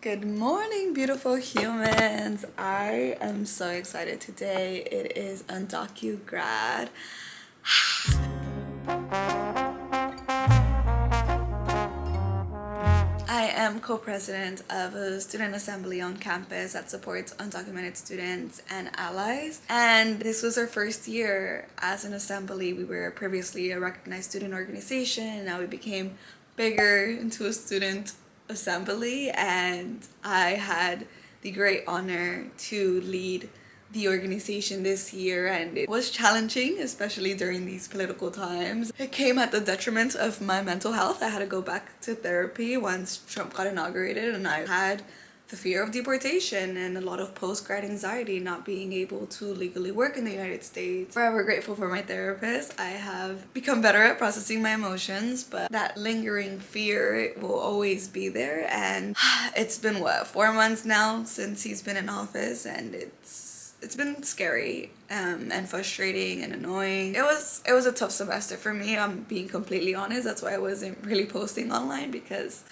Good morning, beautiful humans. I am so excited today. It is Undocu Grad. I am co-president of a student assembly on campus that supports undocumented students and allies. And this was our first year as an assembly. We were previously a recognized student organization, and now we became bigger into a student assembly, and I had the great honor to lead the organization this year, and it was challenging, especially during these political times. It came at the detriment of my mental health. I had to go back to therapy once Trump got inaugurated, and I had the fear of deportation and a lot of post-grad anxiety, not being able to legally work in the United States. Forever grateful for my therapist. I have become better at processing my emotions, but that lingering fear will always be there. And it's been, what, 4 months now since he's been in office, and it's been scary and frustrating and annoying. It was a tough semester for me, I'm being completely honest. That's why I wasn't really posting online, because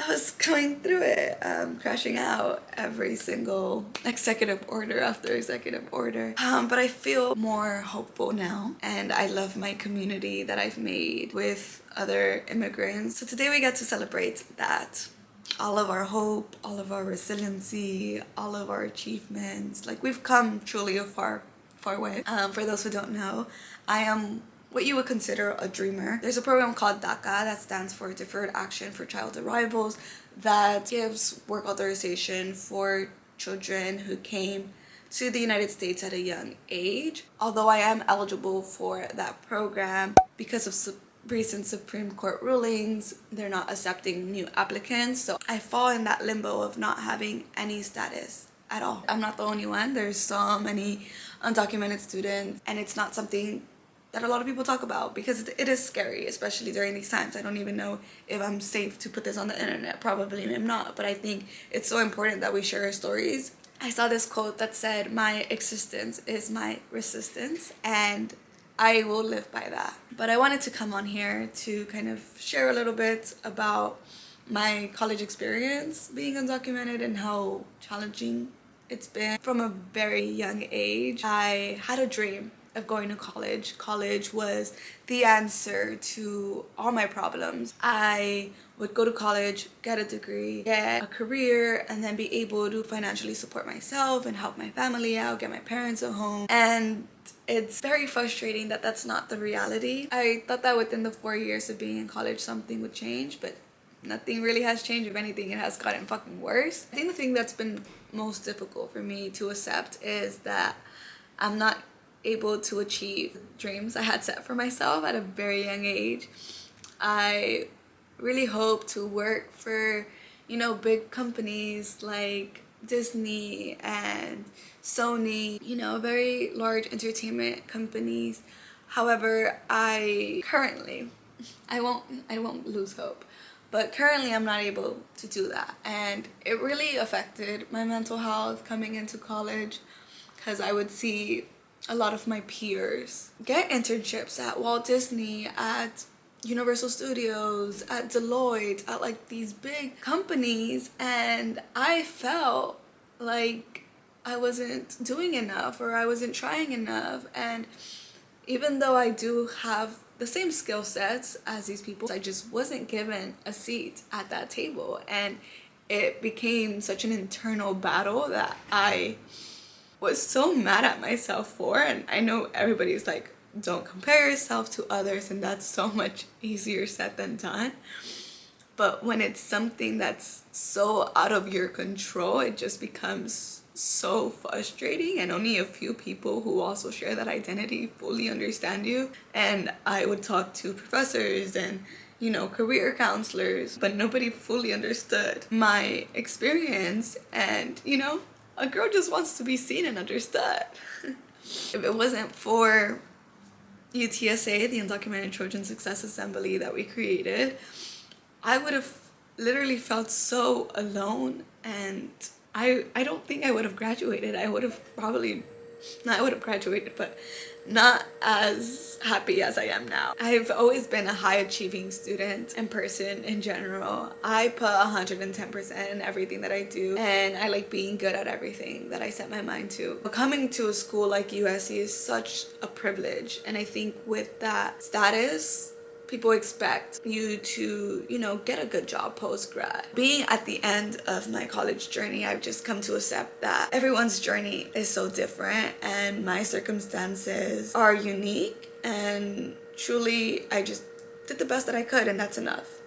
I was going through it, crashing out every single executive order after executive order. But I feel more hopeful now, and I love my community that I've made with other immigrants. So today we get to celebrate that. All of our hope, all of our resiliency, all of our achievements. Like, we've come truly a far way. For those who don't know, I am what you would consider a dreamer. There's a program called DACA that stands for Deferred Action for Child Arrivals that gives work authorization for children who came to the United States at a young age. Although I am eligible for that program, because of recent Supreme Court rulings, they're not accepting new applicants. So I fall in that limbo of not having any status at all. I'm not the only one. There's so many undocumented students, and it's not something that a lot of people talk about because it is scary, especially during these times. I don't even know if I'm safe to put this on the internet. Probably I'm not, but I think it's so important that we share our stories. I saw this quote that said, "My existence is my resistance," and I will live by that. But I wanted to come on here to kind of share a little bit about my college experience being undocumented and how challenging it's been. From a very young age, I had a dream of going to college. College was the answer to all my problems. I would go to college, get a degree, get a career, and then be able to financially support myself and help my family out, get my parents a home. And it's very frustrating that that's not the reality. I thought that within the 4 years of being in college something would change, but nothing really has changed. If anything, it has gotten fucking worse. I think the thing that's been most difficult for me to accept is that I'm not able to achieve dreams I had set for myself at a very young age. I really hope to work for, big companies like Disney and Sony, very large entertainment companies. However, I won't lose hope, but currently I'm not able to do that, and it really affected my mental health coming into college, because I would see a lot of my peers get internships at Walt Disney, at Universal Studios, at Deloitte, at like these big companies, and I felt like I wasn't doing enough or I wasn't trying enough. And even though I do have the same skill sets as these people, I just wasn't given a seat at that table, and it became such an internal battle that I was so mad at myself for. And I know everybody's like, don't compare yourself to others, and that's so much easier said than done. But when it's something that's so out of your control, it just becomes so frustrating, and only a few people who also share that identity fully understand you. And I would talk to professors and career counselors, but nobody fully understood my experience. And a girl just wants to be seen and understood. If it wasn't for UTSA, the Undocumented Children Success Assembly that we created, I would have literally felt so alone, and I don't think I would have graduated. I would have probably not I would have graduated, but not as happy as I am now. I've always been a high achieving student and person in general. I put 110% in everything that I do, and I like being good at everything that I set my mind to. But coming to a school like USC is such a privilege, and I think with that status, people expect you to, you know, get a good job post-grad. Being at the end of my college journey, I've just come to accept that everyone's journey is so different and my circumstances are unique, and truly I just did the best that I could, and that's enough.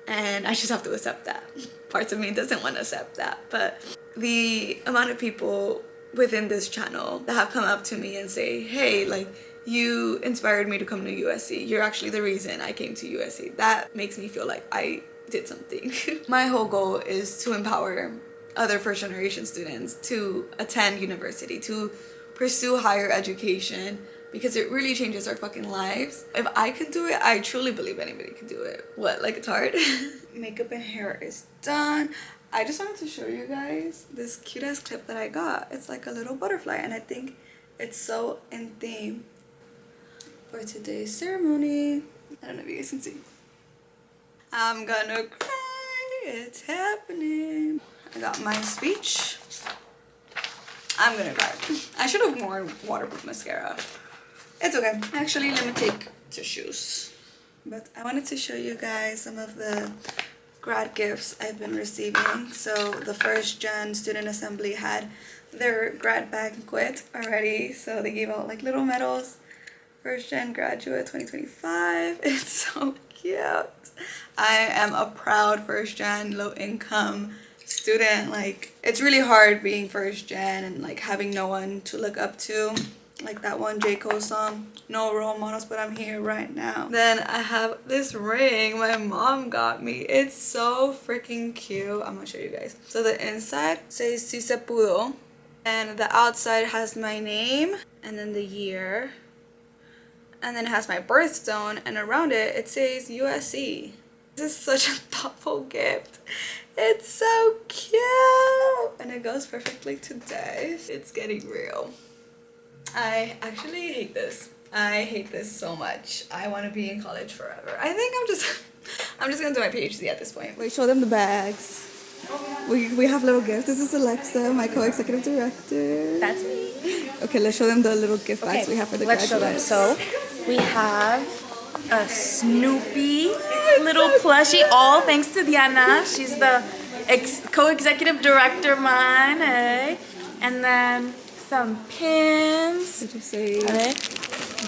And I just have to accept that. Parts of me doesn't want to accept that, but the amount of people within this channel that have come up to me and say, hey, like, you inspired me to come to USC. You're actually the reason I came to USC. That makes me feel like I did something. My whole goal is to empower other first generation students to attend university, to pursue higher education, because it really changes our fucking lives. If I can do it, I truly believe anybody can do it. What, like it's hard? Makeup and hair is done. I just wanted to show you guys this cute ass clip that I got. It's like a little butterfly, and I think it's so in theme for today's ceremony. I don't know if you guys can see. I'm gonna cry, it's happening. I got my speech. I'm gonna cry. I should have worn waterproof mascara. It's okay. Actually, let me take tissues. But I wanted to show you guys some of the grad gifts I've been receiving. So the first gen student assembly had their grad banquet already. So they gave out like little medals. First gen graduate 2025. It's so cute. I am a proud first gen low income student. Like, it's really hard being first gen and like having no one to look up to. Like that one J. Cole song, no role models, but I'm here right now. Then I have this ring my mom got me. It's so freaking cute. I'm gonna show you guys. So the inside says Si se pudo, and the outside has my name and then the year. And then it has my birthstone, and around it, it says USC. This is such a thoughtful gift. It's so cute. And it goes perfectly today. It's getting real. I actually hate this. I hate this so much. I want to be in college forever. I think I'm just gonna do my PhD at this point. Wait, show them the bags. We have little gifts. This is Alexa, my co-executive director. That's me. Okay, let's show them the little gift bags we have for the let's graduates. show them. So we have a Snoopy little plushie, all thanks to Diana. She's the co-executive director of mine, eh? And then some pins. Did you say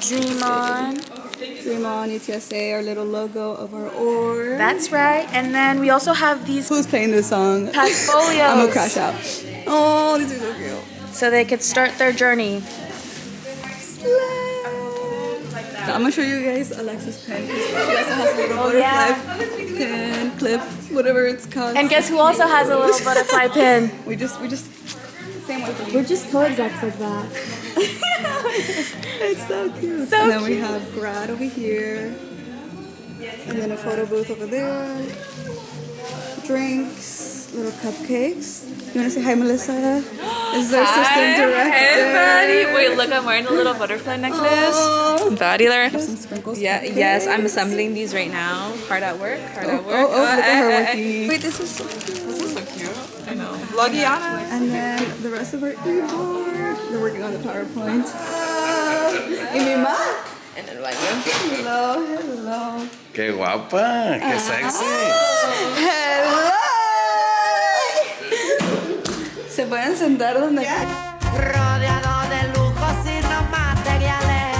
Dream On. Dream On, UTSA, our little logo of our org. That's right. And then we also have these Who's playing this song? portfolios. I'm gonna crash out. Oh, these are so cute. So they could start their journey. I'm gonna show you guys Alexa's pen. She also has a little butterfly pin, clip, whatever it's called. And guess who also has a little butterfly pin? We just same way for you. We're just co-execs like that. It's so cute. So and then we have Grad over here, and then a photo booth over there. Drinks, little cupcakes. You want to say hi, Melissa? This is our assistant director. Hey, buddy. Wait, look, I'm wearing a little butterfly necklace. Oh. Buddy, there. Some sprinkles. Yeah, yes, I'm assembling these right now. Hard at work. Oh, look at her working. Wait, this is so cute. This is so cute. I know. Vlogiana. And then the rest of our e-board. They're working on the PowerPoint. Y mi ma. En el baño. Hello. ¡Qué guapa! ¡Qué sexy! Hello. Se pueden sentar donde quieran. Rodeado de lujos y no materiales,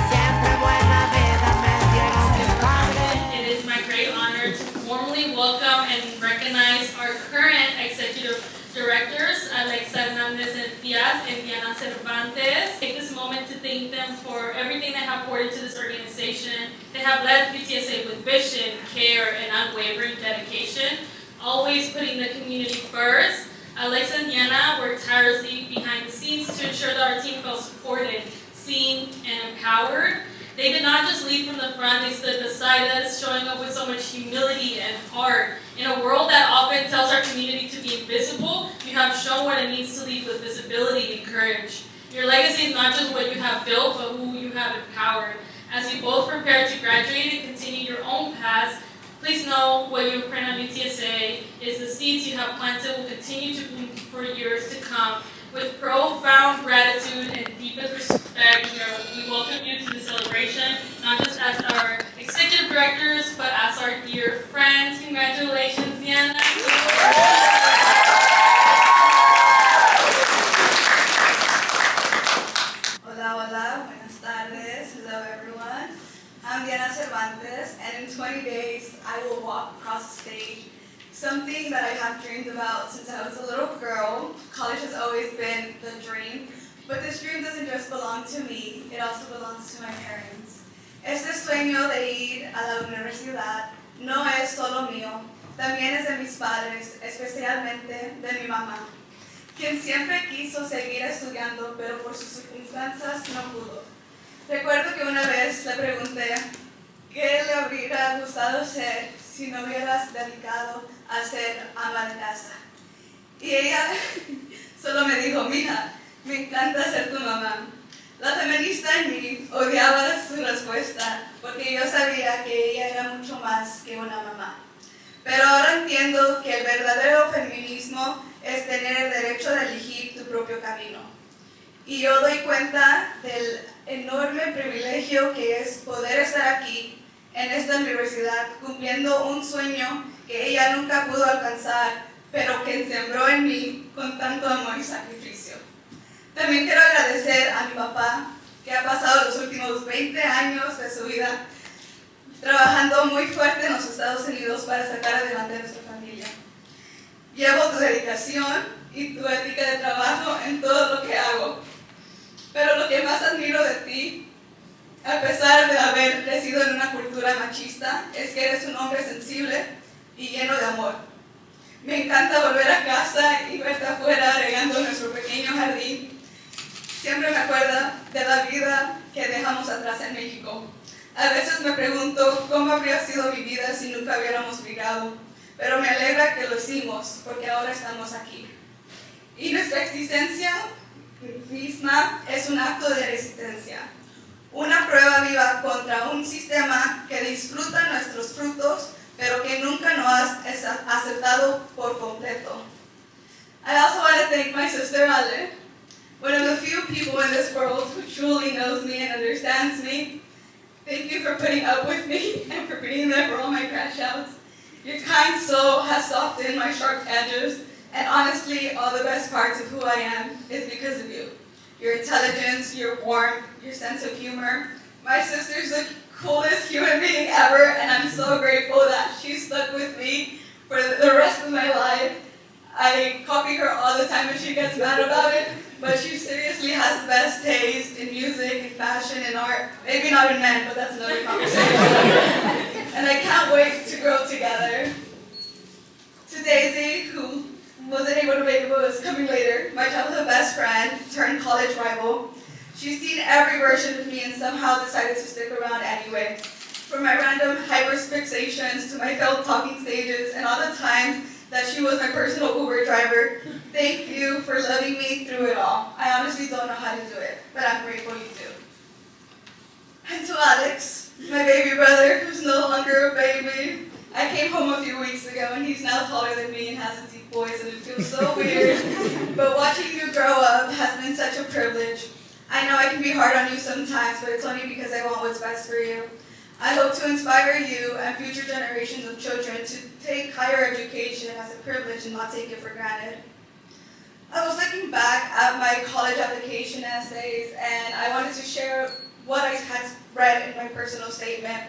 siempre buena vida me dieron mis padres. It is my great honor to formally welcome and recognize our current executive directors, Alexa Hernandez-Diaz and Diana Cervantes. Take this moment to thank them for everything they have poured into this organization. They have led UTSA with vision, care, and unwavering dedication, always putting the community first. Alexa and Diana worked tirelessly behind the scenes to ensure that our team felt supported, seen, and empowered. They did not just lead from the front, they stood beside us, showing up with so much humility and heart. In a world that often tells our community to be invisible, you have shown what it means to lead with visibility and courage. Your legacy is not just what you have built, but who you have empowered. As you both prepare to graduate and continue your own paths, please know what you print on UTSA is the seeds you have planted will continue to bloom for years to come. With profound gratitude and deepest respect, we welcome you to the celebration, not just as our executive directors, but as our dear friends. Congratulations, Diana. Hola, hola, buenas tardes. Hello, everyone. I'm Diana Cervantes, and in 20 days, I will walk across the stage. Something that I have dreamed about since I was a little girl. College has always been the dream, but this dream doesn't just belong to me, it also belongs to my parents. Este sueño de ir a la universidad no es solo mío, también es de mis padres, especialmente de mi mamá, quien siempre quiso seguir estudiando, pero por sus circunstancias no pudo. Recuerdo que una vez le pregunté qué le habría gustado ser si no hubieras dedicado a ser ama de casa. Y ella solo me dijo, mija, me encanta ser tu mamá. La feminista en mí odiaba su respuesta porque yo sabía que ella era mucho más que una mamá. Pero ahora entiendo que el verdadero feminismo es tener el derecho de elegir tu propio camino. Y yo doy cuenta del enorme privilegio que es poder estar aquí en esta universidad cumpliendo un sueño que ella nunca pudo alcanzar, pero que sembró en mí con tanto amor y sacrificio. También quiero agradecer a mi papá, que ha pasado los últimos 20 años de su vida trabajando muy fuerte en los Estados Unidos para sacar adelante a nuestra familia. Llevo tu dedicación y tu ética de trabajo en todo lo que hago, pero lo que más admiro de ti, a pesar de haber crecido en una cultura machista, es que eres un hombre sensible y lleno de amor. Me encanta volver a casa y verte afuera regando nuestro pequeño jardín. Siempre me acuerda de la vida que dejamos atrás en México. A veces me pregunto cómo habría sido mi vida si nunca hubiéramos migrado, pero me alegra que lo hicimos porque ahora estamos aquí. Y nuestra existencia misma es un acto de resistencia. Una prueba viva contra un sistema que disfruta nuestros frutos, pero que nunca nos has aceptado por completo. I also want to thank my sister Ale, one of the few people in this world who truly knows me and understands me. Thank you for putting up with me and for being there for all my crash outs. Your kind soul has softened my sharp edges, and honestly, all the best parts of who I am is because of you. Your intelligence, your warmth, your sense of humor. My sister's the coolest human being ever, and I'm so grateful that she stuck with me for the rest of my life. I copy her all the time and she gets mad about it, but she seriously has the best taste in music, in fashion, in art. Maybe not in men, but that's another conversation. And I can't wait to grow together. To Daisy, who wasn't able to make it but was coming later, my childhood best friend turned college rival. She's seen every version of me and somehow decided to stick around anyway. From my random hyperfixations to my failed talking stages and all the times that she was my personal Uber driver, thank you for loving me through it all. I honestly don't know how to do it, but I'm grateful you do. And to Alex, my baby brother, who's no longer a baby. I came home a few weeks ago and he's now taller than me and has a deep voice and it feels so weird. But watching you grow up has been such a privilege. I know I can be hard on you sometimes, but it's only because I want what's best for you. I hope to inspire you and future generations of children to take higher education as a privilege and not take it for granted. I was looking back at my college application essays and I wanted to share what I had read in my personal statement.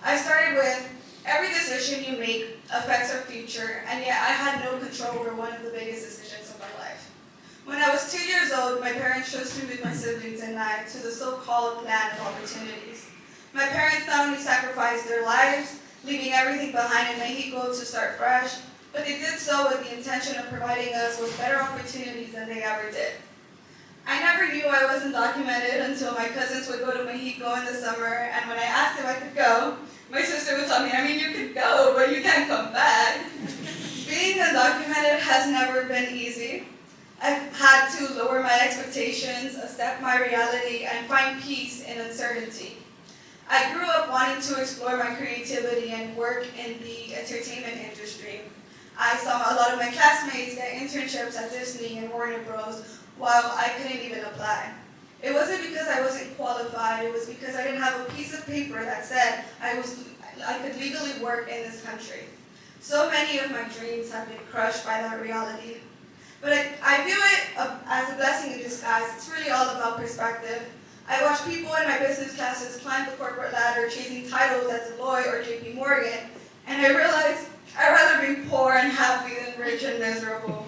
I started with, every decision you make affects our future, and yet I had no control over one of the biggest decisions of my life. When I was 2 years old, my parents chose to move my siblings and I to the so-called land of opportunities. My parents not only sacrificed their lives, leaving everything behind in Mexico to start fresh, but they did so with the intention of providing us with better opportunities than they ever did. I never knew I wasn't documented until my cousins would go to Mexico in the summer, and when I asked if I could go, my sister would tell me, I mean, you could go, but you can't come back. Being undocumented has never been easy. I've had to lower my expectations, accept my reality, and find peace in uncertainty. I grew up wanting to explore my creativity and work in the entertainment industry. I saw a lot of my classmates get internships at Disney and Warner Bros. While I couldn't even apply. It wasn't because I wasn't qualified, it was because I didn't have a piece of paper that said I could legally work in this country. So many of my dreams have been crushed by that reality. But I view it as a blessing in disguise. It's really all about perspective. I watch people in my business classes climb the corporate ladder chasing titles at Deloitte or JP Morgan, and I realize I'd rather be poor and happy than rich and miserable.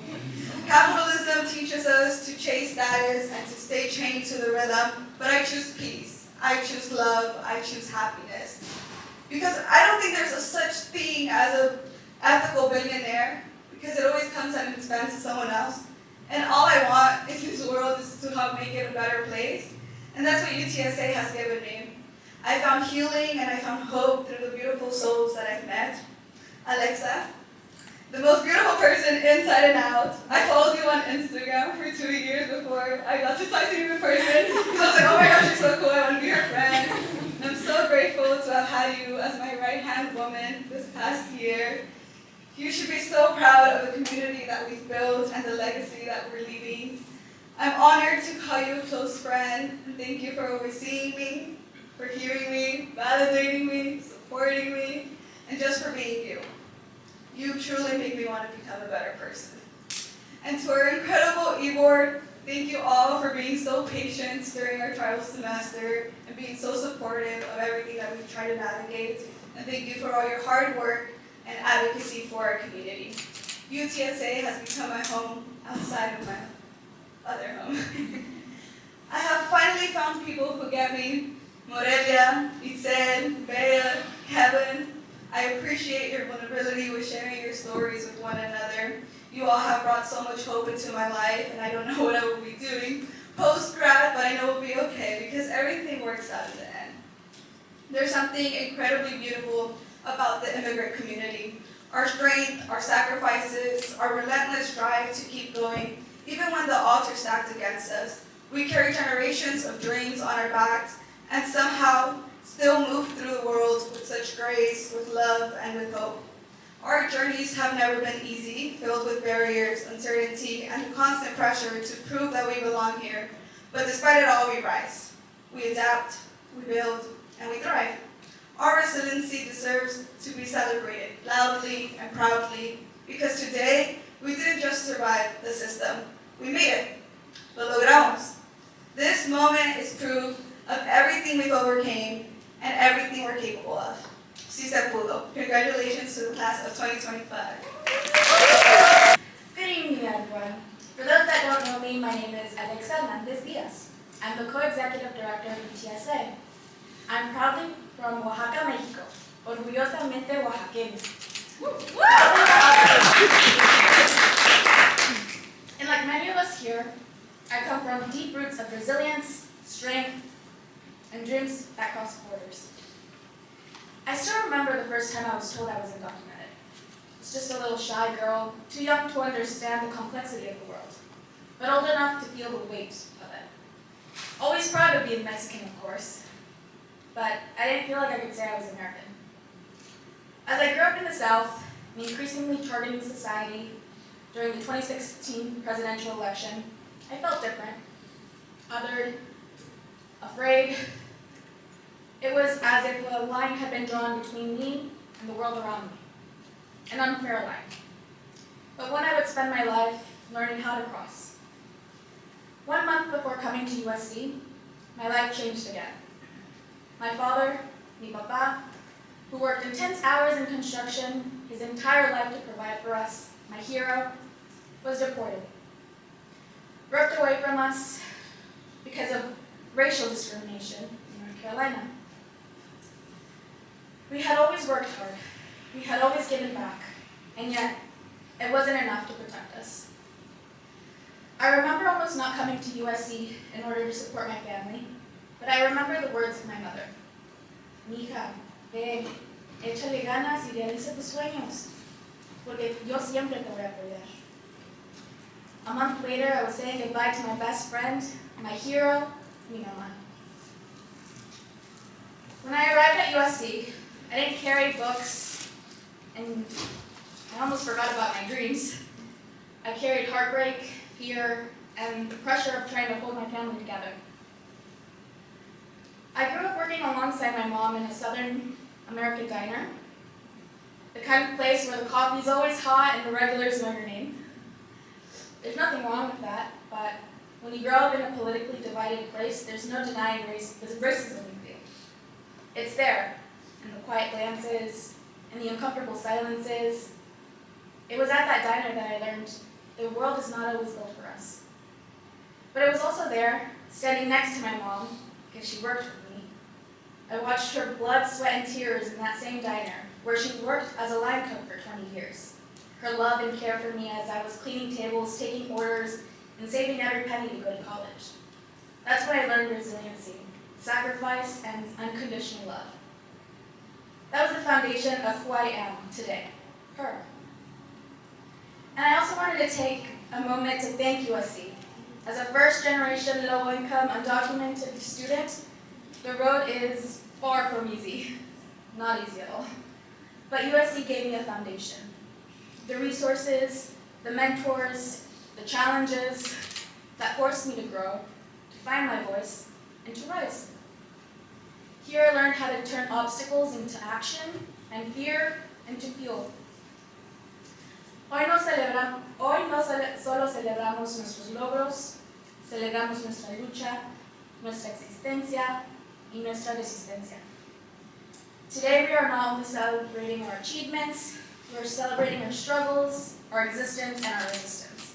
Capitalism teaches us to chase status and to stay chained to the rhythm, but I choose peace, I choose love, I choose happiness. Because I don't think there's a such thing as an ethical billionaire, because it always comes at an expense of someone else. And all I want in this world is to help make it a better place. And that's what UTSA has given me. I found healing and I found hope through the beautiful souls that I've met. Alexa, the most beautiful person inside and out. I followed you on Instagram for 2 years before I got to talk to you in person. Because I was like, oh my gosh, you're so cool, I want to be your friend. And I'm so grateful to have had you as my right-hand woman this past year. You should be so proud of the community that we've built and the legacy that we're leaving. I'm honored to call you a close friend, and thank you for overseeing me, for hearing me, validating me, supporting me, and just for being you. You truly make me want to become a better person. And to our incredible e-board, thank you all for being so patient during our trial semester and being so supportive of everything that we've tried to navigate. And thank you for all your hard work and advocacy for our community. UTSA has become my home outside of my other home. I have finally found people who get me. Morelia, Itzel, Bea, Kevin. I appreciate your vulnerability with sharing your stories with one another. You all have brought so much hope into my life, and I don't know what I will be doing post-grad, but I know we'll be okay because everything works out in the end. There's something incredibly beautiful about the immigrant community. Our strength, our sacrifices, our relentless drive to keep going, even when the odds are stacked against us. We carry generations of dreams on our backs, and somehow still move through the world with such grace, with love, and with hope. Our journeys have never been easy, filled with barriers, uncertainty, and the constant pressure to prove that we belong here. But despite it all, we rise. We adapt, we build, and we thrive. Our resiliency deserves to be celebrated loudly and proudly, because today, we didn't just survive the system, we made it. Lo logramos. This moment is proof of everything we've overcame and everything we're capable of. Si se pudo. Congratulations to the class of 2025. Good evening, everyone. For those that don't know me, my name is Alexa Hernandez Diaz. I'm the co-executive director of UTSA. I'm proudly from Oaxaca, Mexico. Orgullosamente oaxaqueño. And like many of us here, I come from deep roots of resilience, strength, and dreams that cross borders. I still remember the first time I was told I was undocumented. I was just a little shy girl, too young to understand the complexity of the world, but old enough to feel the weight of it. Always proud of being Mexican, of course, but I didn't feel like I could say I was American. As I grew up in the South, and increasingly targeting society during the 2016 presidential election, I felt different, othered, afraid. It was as if a line had been drawn between me and the world around me, an unfair line, but one I would spend my life learning how to cross. 1 month before coming to USC, my life changed again. My father, mi papa, who worked intense hours in construction his entire life to provide for us, my hero, was deported. Ripped away from us because of racial discrimination in North Carolina. We had always worked hard. We had always given back, and yet it wasn't enough to protect us. I remember almost not coming to USC in order to support my family, but I remember the words of my mother. Mija, ven, échale ganas y realiza tus sueños, porque yo siempre te voy a apoyar. A month later, I was saying goodbye to my best friend, my hero, mi mamá. When I arrived at USC, I didn't carry books, and I almost forgot about my dreams. I carried heartbreak, fear, and the pressure of trying to hold my family together. I grew up working alongside my mom in a Southern American diner, the kind of place where the coffee's always hot and the regulars know your name. There's nothing wrong with that, but when you grow up in a politically divided place, there's no denying racism we feel. It's there, in the quiet glances, and the uncomfortable silences. It was at that diner that I learned the world is not always built for us. But it was also there, standing next to my mom, because she worked with me. I watched her blood, sweat, and tears in that same diner, where she worked as a line cook for 20 years. Her love and care for me as I was cleaning tables, taking orders, and saving every penny to go to college. That's when I learned resiliency, sacrifice, and unconditional love. That was the foundation of who I am today, her. And I also wanted to take a moment to thank USC. As a first-generation, low-income, undocumented student, the road is far from easy. Not easy at all. But USC gave me a foundation. The resources, the mentors, the challenges that forced me to grow, to find my voice, and to rise. Here I learned how to turn obstacles into action and fear into fuel. Hoy no solo celebramos nuestros logros, celebramos nuestra lucha, nuestra existencia, y nuestra resistencia. Today we are not only celebrating our achievements, we are celebrating our struggles, our existence, and our resistance.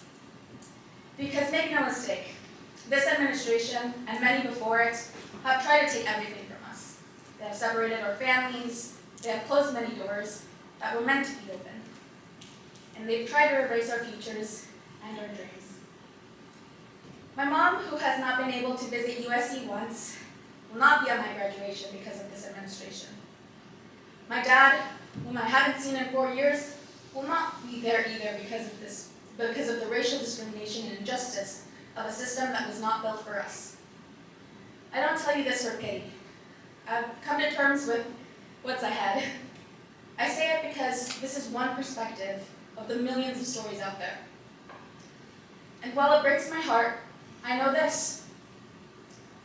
Because make no mistake, this administration, and many before it, have tried to take everything from us. They have separated our families, they have closed many doors that were meant to be open. And they've tried to erase our futures and our dreams. My mom, who has not been able to visit USC once, will not be at my graduation because of this administration. My dad, whom I haven't seen in 4 years, will not be there either because of the racial discrimination and injustice of a system that was not built for us. I don't tell you this for pity. I've come to terms with what's ahead. I say it because this is one perspective of the millions of stories out there. And while it breaks my heart, I know this.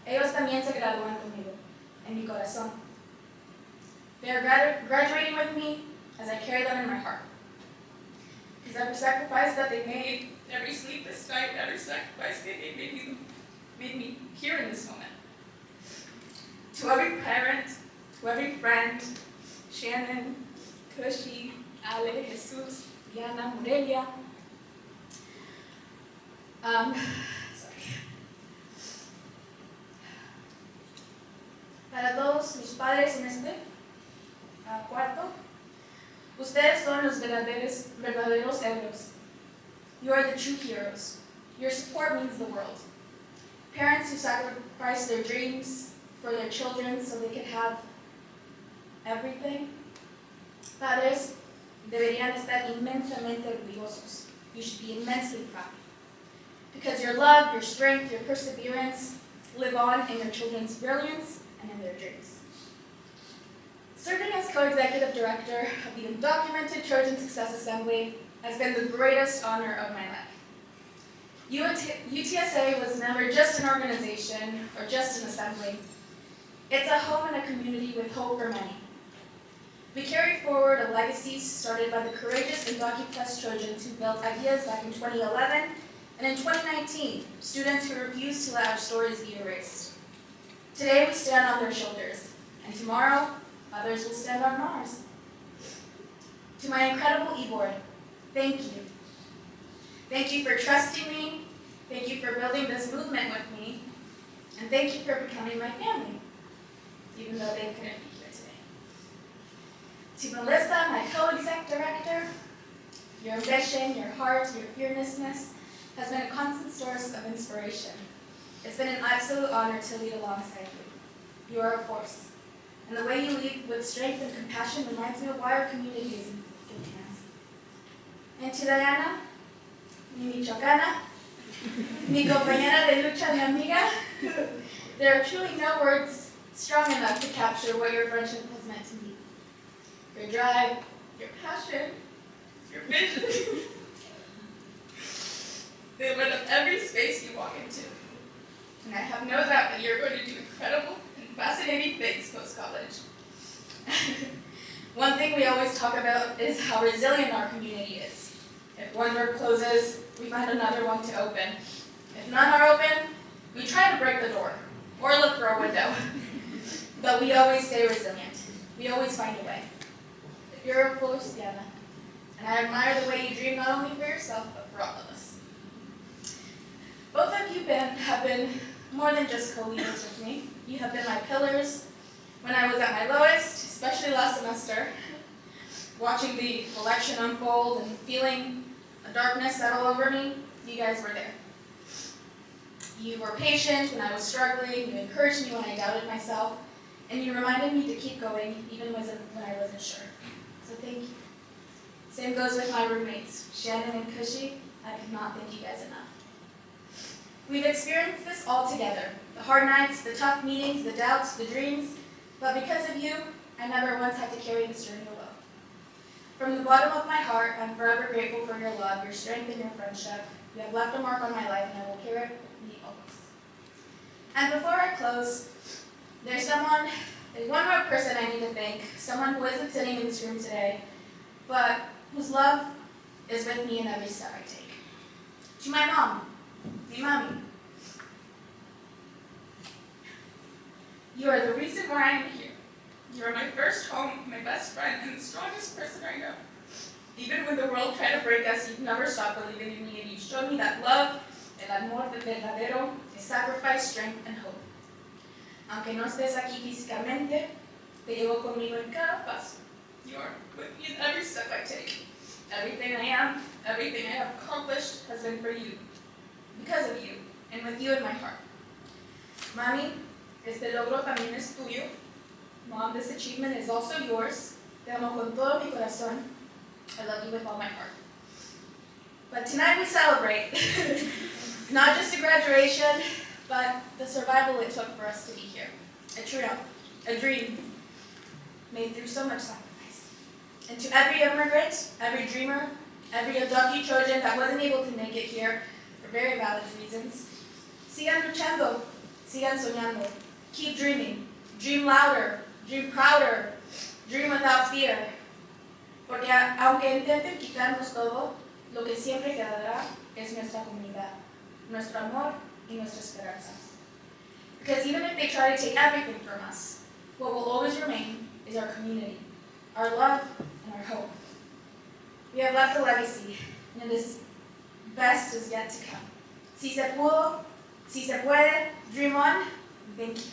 Ellos también se gradúan conmigo, en mi corazón. They are graduating with me as I carry them in my heart. Because every sacrifice that they made, every sleepless night, every sacrifice they made me here in this moment. To every parent, to every friend, Shannon, Kushi, Ale, Jesus, Diana, Morelia. Para todos mis padres en este cuarto, ustedes son los verdaderos héroes. You are the true heroes. Your support means the world. Parents who sacrifice their dreams for their children so they can have everything. Padres deberían estar inmensamente orgullosos. You should be immensely proud. Because your love, your strength, your perseverance live on in your children's brilliance and in their dreams. Serving as co-executive director of the Undocumented Trojan Success Assembly has been the greatest honor of my life. UTSA was never just an organization or just an assembly. It's a home and a community with hope for many. We carry forward a legacy started by the courageous Undocu Trojans who built ideas back in 2011, and in 2019, students who refused to let our stories be erased. Today we stand on their shoulders, and tomorrow, others will stand on ours. To my incredible e-board, thank you. Thank you for trusting me, thank you for building this movement with me, and thank you for becoming my family, even though they couldn't be here today. To Melissa, my co-exec director, your ambition, your heart, your fearlessness has been a constant source of inspiration. It's been an absolute honor to lead alongside you. You are a force. And the way you lead with strength and compassion reminds me of why our community is in good hands. And to Diana, mi Michoacana, Mi compañera de lucha, mi amiga. There are truly no words strong enough to capture what your friendship has meant to me. Your drive, your passion, your vision. They lit up every space you walk into. And I have no doubt that you're going to do incredible and fascinating things post-college. One thing we always talk about is how resilient our community is. If one door closes, we find another one to open. If none are open, we try to break the door or look for a window. But we always stay resilient. We always find a way. You're a force, Diana, and I admire the way you dream not only for yourself, but for all of us. Both of you have been more than just co-leaders with me. You have been my pillars when I was at my lowest, especially last semester, watching the election unfold and feeling a darkness settle over me. You guys were there. You were patient when I was struggling, you encouraged me when I doubted myself, and you reminded me to keep going even when I wasn't sure. So thank you. Same goes with my roommates, Shannon and Cushy. I could not thank you guys enough. We've experienced this all together. The hard nights, the tough meetings, the doubts, the dreams. But because of you, I never once had to carry this journey alone. From the bottom of my heart, I'm forever grateful for your love, your strength, and your friendship. You have left a mark on my life, and I will carry it with me always. And before I close, there's one more person I need to thank, someone who isn't sitting in this room today, but whose love is with me in every step I take. To my mom, mi mami. You are the reason why I'm here. You are my first home, my best friend, and the strongest person I know. Even when the world tried to break us, you've never stopped believing in me, and you showed me that love, el amor verdadero, is sacrifice, strength, and hope. Aunque no estés aquí físicamente, te llevo conmigo en cada paso. You are with me in every step I take. Everything I am, everything I have accomplished has been for you. Because of you, and with you in my heart. Mami, este logro también es tuyo. Mom, this achievement is also yours. Te amo con todo mi corazón. I love you with all my heart. But tonight we celebrate. Not just a graduation, but the survival it took for us to be here. A triumph, a dream, made through so much sacrifice. And to every immigrant, every dreamer, every Undocu Trojan that wasn't able to make it here for very valid reasons, sigan luchando, sigan soñando, keep dreaming, dream louder, dream prouder, dream without fear. Porque aunque intenten quitarnos todo, lo que siempre quedará es nuestra comunidad, nuestro amor y nuestra esperanza. Because even if they try to take everything from us, what will always remain is our community, our love, and our hope. We have left a legacy, and it is best is yet to come. Si se pudo, si se puede, dream on. Thank you.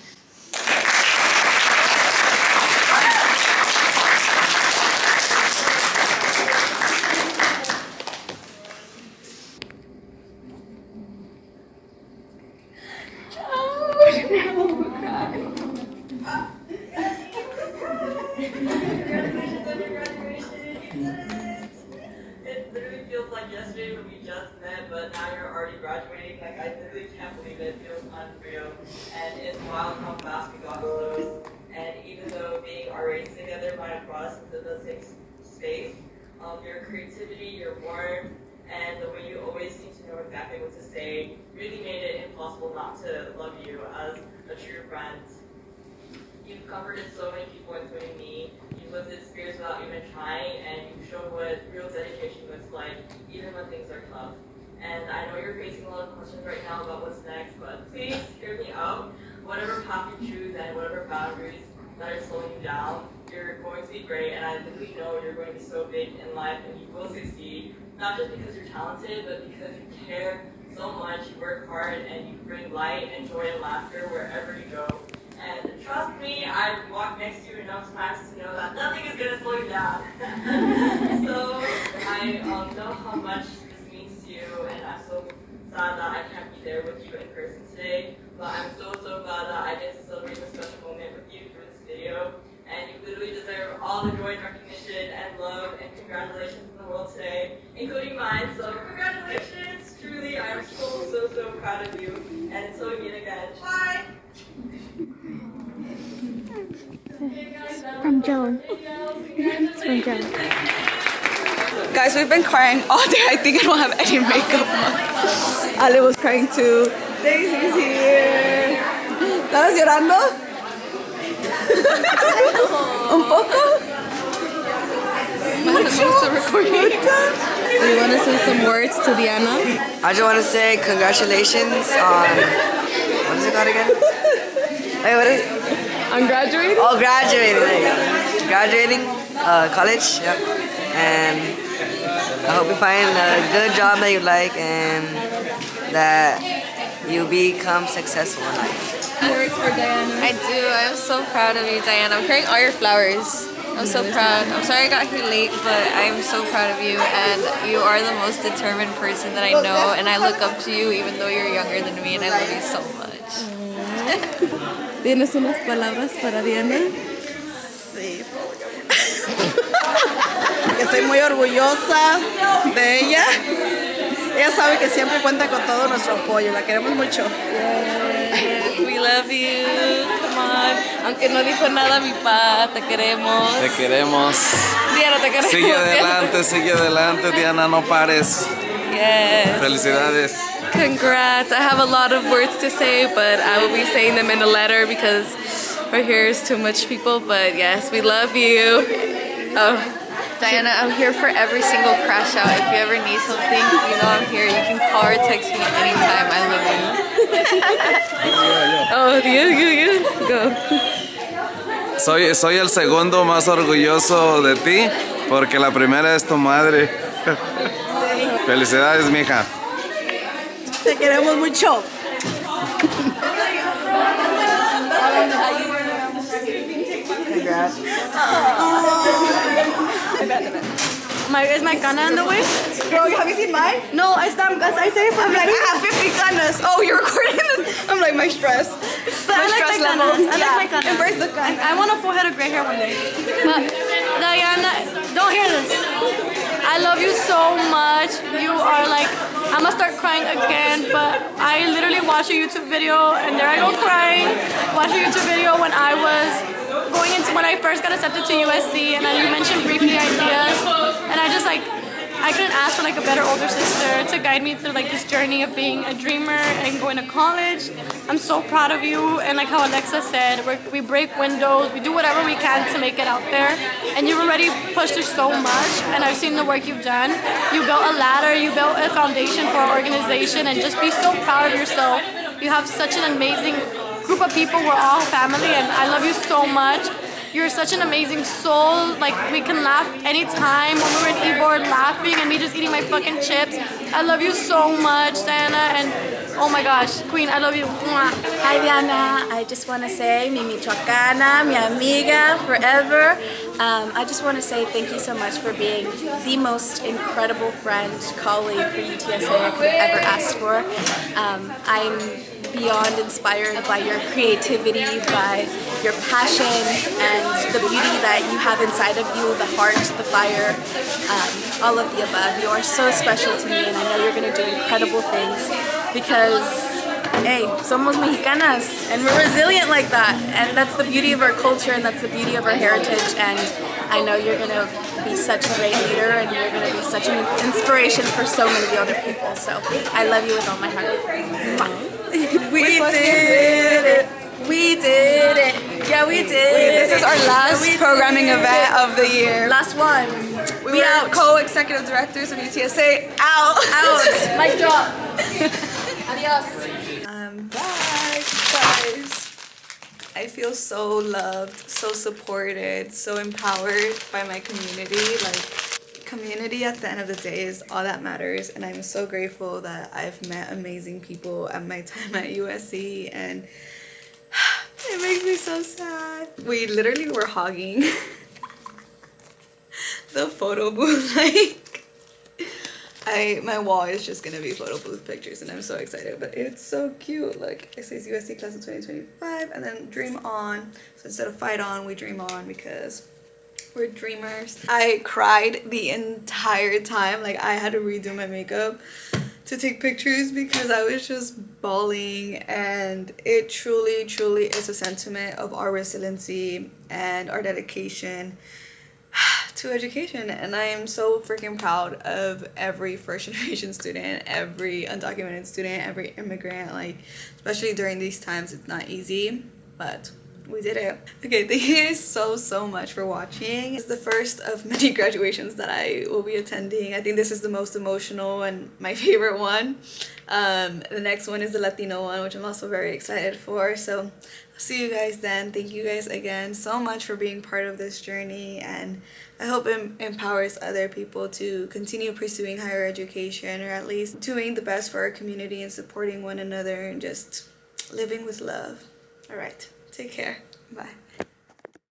It literally feels like yesterday when we just met, but now you're already graduating. Like, I literally can't believe it. It feels unreal. And it's wild how fast we got close. And even though being our race together might have brought us into the same space, your creativity, your warmth, and the way you always seem to know exactly what to say really made it impossible not to love you as a true friend. You've comforted so many people, including me. You've lifted spirits without even trying, and you've shown what real dedication looks like, even when things are tough. And I know you're facing a lot of questions right now about what's next, but please hear me out. Whatever path you choose and whatever boundaries that are slowing you down, you're going to be great, and I literally know you're going to be so big in life, and you will succeed. Not just because you're talented, but because you care so much, you work hard, and you bring light and joy and laughter wherever you go. And trust me, I've walked next to you enough times to know that nothing is going to slow you down. So I know how much this means to you, and I'm so sad that I can't be there with you in person today. But I'm so glad that I get to celebrate this special moment with you through this video. And you literally deserve all the joy and recognition and love and congratulations in the world today, including mine. So congratulations! Truly, I'm so proud of you. And until we meet again, bye! From Joan. It's from Joan. Guys, we've been crying all day. I think I don't have any makeup on. Ale was crying too. Daisy's here. ¿Estabas llorando? ¿Un poco? Do you want to say some words to Diana? I just want to say congratulations on, what is it called again? Wait, what is it? On graduating? Oh, graduating. There you go. Graduating college, yep. And I hope you find a good job that you like and that you become successful in life. Words for Diana. I do. I'm so proud of you, Diana. I'm carrying all your flowers. I'm so proud. I'm sorry I got here late, but I'm so proud of you, and you are the most determined person that I know, and I look up to you even though you're younger than me, and I love you so much. ¿Tienes unas palabras para Diana? Sí. Que estoy muy orgullosa de ella. Ella sabe que siempre cuenta con todo nuestro apoyo. La queremos mucho. Yes, we love you. Come on. Aunque no dijo nada mi pa, te queremos. Te queremos. Diana, te queremos. Sigue adelante, Diana, no pares. Yes. Felicidades. Congrats. I have a lot of words to say, but I will be saying them in a letter because right here is too much people. But yes, we love you. Oh. Diana, I'm here for every single crash out. If you ever need something, you know I'm here. You can call or text me anytime. I love you. Oh, you. Go. Soy el segundo más orgulloso de ti porque la primera es tu madre. Felicidades, mija. Te queremos mucho. Is my gunna in the way? Bro, have you seen mine? No, I say it for I'm like, I have 50 gunners. Oh, you're recording this? I'm like, my stress. But I like my gunna. I like my gunna. Embrace the gun. I want a full head of gray hair one day. But Diana, don't hear this. I love you so much. You are like, I'm gonna start crying again, but I literally watched a YouTube video, and there I go crying. Watched a YouTube video when I first got accepted to USC, and then you mentioned briefly ideas, and I couldn't ask for like a better older sister to guide me through like this journey of being a dreamer and going to college. I'm so proud of you, and like how Alexa said, we break windows, we do whatever we can to make it out there, and you've already pushed through so much, and I've seen the work you've done. You built a ladder, you built a foundation for our organization, and just be so proud of yourself. You have such an amazing group of people. We're all family, and I love you so much. You're such an amazing soul. Like, we can laugh anytime. When we were in E-board laughing and me just eating my fucking chips. I love you so much, Diana, and oh my gosh, Queen, I love you. Mwah. Hi, Diana. I just want to say, mi michoacana, mi amiga, forever. I just want to say thank you so much for being the most incredible friend, colleague for UTSA I could have ever asked for. I'm beyond inspired by your creativity, by your passion, and the beauty that you have inside of you, the heart, the fire, all of the above. You are so special to me, and I know you're going to do incredible things because, hey, somos mexicanas, and we're resilient like that, and that's the beauty of our culture, and that's the beauty of our heritage, and I know you're going to be such a great leader, and you're going to be such an inspiration for so many other people, so I love you with all my heart. We did it. We did it. Yeah, we did it. This is our last programming event of the year. Last one. We are co-executive directors of UTSA. Out. Mic drop. Adios. I'm back, guys. I feel so loved, so supported, so empowered by my community. Like, community at the end of the day is all that matters, and I'm so grateful that I've met amazing people at my time at USC, and it makes me so sad. We literally were hogging the photo booth. Like, my wall is just gonna be photo booth pictures, and I'm so excited, but it's so cute. Like, it says USC class of 2025, and then dream on. So instead of fight on, we dream on, because we're dreamers. I cried the entire time. Like, I had to redo my makeup to take pictures because I was just bawling, and it truly is a sentiment of our resiliency and our dedication to education. And I am so freaking proud of every first generation student, every undocumented student, every immigrant. Like, especially during these times, it's not easy, but we did it. Okay, thank you guys so much for watching. It's the first of many graduations that I will be attending. I think this is the most emotional and my favorite one. The next one is the Latino one, which I'm also very excited for. So I'll see you guys then. Thank you guys again so much for being part of this journey, and I hope it empowers other people to continue pursuing higher education, or at least doing the best for our community and supporting one another and just living with love. All right. Take care. Bye.